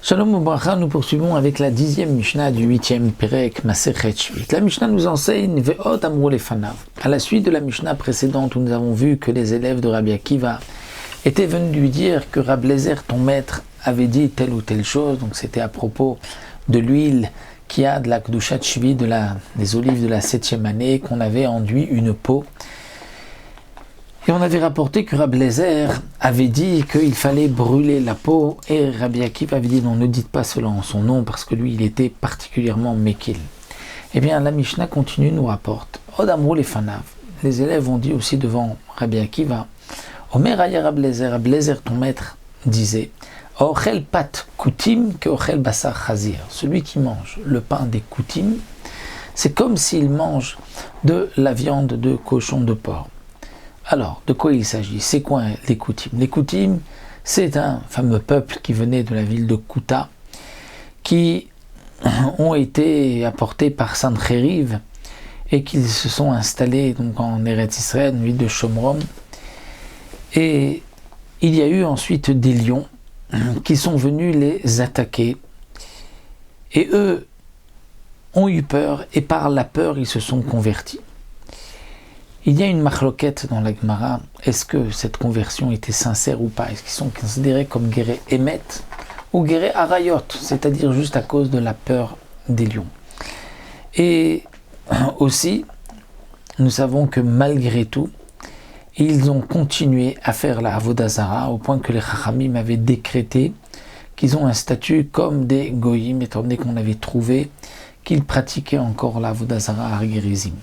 Shalom Ubracha, nous poursuivons avec la 10e Mishnah du 8e Perek Masechet Shvit. La Mishnah nous enseigne Ve'ot amru lefanav. À la suite de la Mishnah précédente où nous avons vu que les élèves de Rabbi Akiva étaient venus lui dire que Rabbi Eliezer, ton maître, avait dit telle ou telle chose, donc c'était à propos de l'huile qui a de la Kedushat Shvit, des olives de la 7e année, qu'on avait enduit une peau. Et on avait rapporté que Rabbi Eliezer avait dit qu'il fallait brûler la peau, et Rabbi Akiva avait dit non, ne dites pas cela en son nom, parce que lui, il était particulièrement mekil. Eh bien, la Mishnah continue, nous rapporte Od amru lefanav. Les élèves ont dit aussi devant Rabbi Akiva, Omer aya Rabbi Eliezer, ton maître, disait, Ochel pat kutim ke ochel basar chazir. Celui qui mange le pain des kutim, c'est comme s'il mange de la viande de cochon de porc. Alors, de quoi il s'agit? C'est quoi les Koutim? Les Koutim, c'est un fameux peuple qui venait de la ville de Kouta, qui ont été apportés par Sancheriv et qui se sont installés donc en Eretz Israël, une ville de Shomron. Et il y a eu ensuite des lions qui sont venus les attaquer. Et eux ont eu peur, et par la peur, ils se sont convertis. Il y a une machloquette dans la Gemara, est-ce que cette conversion était sincère ou pas? Est-ce qu'ils sont considérés comme guérés émet ou guérés arayot, c'est-à-dire juste à cause de la peur des lions? Et aussi, nous savons que malgré tout, ils ont continué à faire la Avodah Zara au point que les Chachamim avaient décrété qu'ils ont un statut comme des Goyim, étant donné qu'on avait trouvé qu'ils pratiquaient encore la Avodah Zara à Gerizim.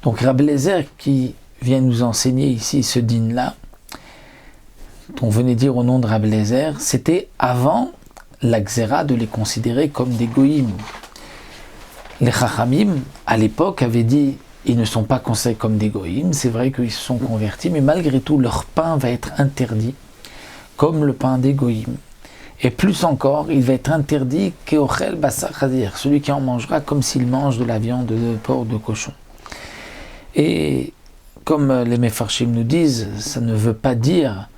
Donc Rabbi Eliezer qui vient nous enseigner ici ce din-là, on venait dire au nom de Rabbi Eliezer, c'était avant la Xéra de les considérer comme des goïm. Les Chachamim, à l'époque, avaient dit, ils ne sont pas considérés comme des goïm, c'est vrai qu'ils se sont convertis, mais malgré tout, leur pain va être interdit, comme le pain des goïm. Et plus encore, il va être interdit keochel basar chazir, celui qui en mangera comme s'il mange de la viande de porc, de cochon. Et comme les Mefarshim nous disent, ça ne veut pas dire,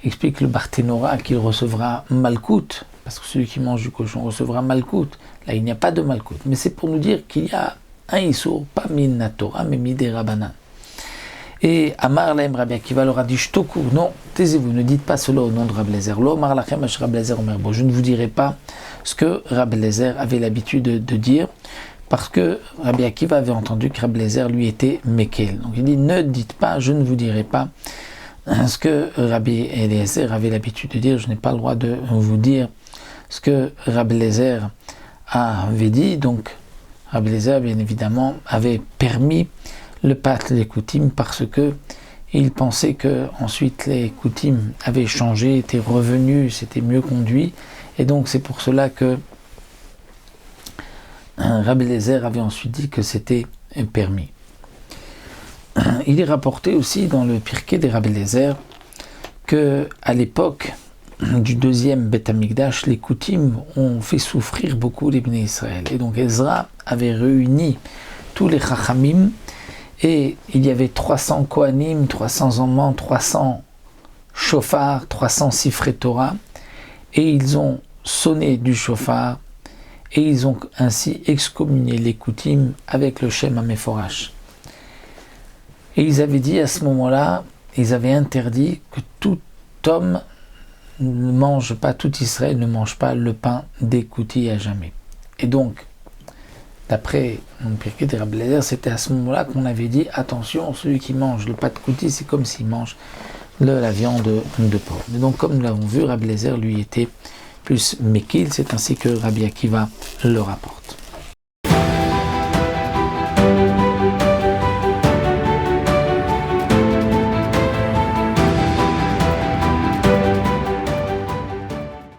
explique le Barthénora, qu'il recevra Malkout, parce que celui qui mange du cochon recevra Malkout. Là, il n'y a pas de Malkout. Mais c'est pour nous dire qu'il y a un Issour, pas min Torah, mais midei Rabbanan. Et Amar lahem Rabbi Akiva leur a dit, Shtoku, non, taisez-vous, ne dites pas cela au nom de Rabbi Eliezer. Lo Amar lachem ash Rabbi Eliezer omer bo. Je ne vous dirai pas ce que Rabbi Eliezer avait l'habitude de dire, parce que Rabbi Akiva avait entendu que Rabbi Eliezer lui était mekel. Donc il dit, ne dites pas, je ne vous dirai pas ce que Rabbi Eliezer avait l'habitude de dire, je n'ai pas le droit de vous dire ce que Rabbi Eliezer avait dit. Donc Rabbi Eliezer, bien évidemment, avait permis le pacte des Koutim parce que il pensait que ensuite les Koutim avaient changé, étaient revenus, s'étaient mieux conduits, et donc c'est pour cela que Rabbi Eliezer avait ensuite dit que c'était permis. Il est rapporté aussi dans le Pirkei des Rabbi Eliezer que à l'époque du deuxième Beth Amikdash, les Koutim ont fait souffrir beaucoup les Bnei Israël. Et donc Ezra avait réuni tous les Chachamim et il y avait 300 Kohanim, 300 Amman, 300 Shofar, 300 Sifrei Torah, et ils ont sonné du Shofar et ils ont ainsi excommunié les Koutim avec le Shem HaMeforash. Et ils avaient dit à ce moment-là, ils avaient interdit que tout homme ne mange pas, tout Israël ne mange pas le pain des Kouti à jamais. Et donc, d'après mon Pirkei des Rabbi Eliezer, c'était à ce moment-là qu'on avait dit, attention, celui qui mange le pain de Kouti, c'est comme s'il mange la viande de porc. Et donc, comme nous l'avons vu, Rabbi Eliezer, lui, était plus mekil, c'est ainsi que Rabbi Akiva le rapporte.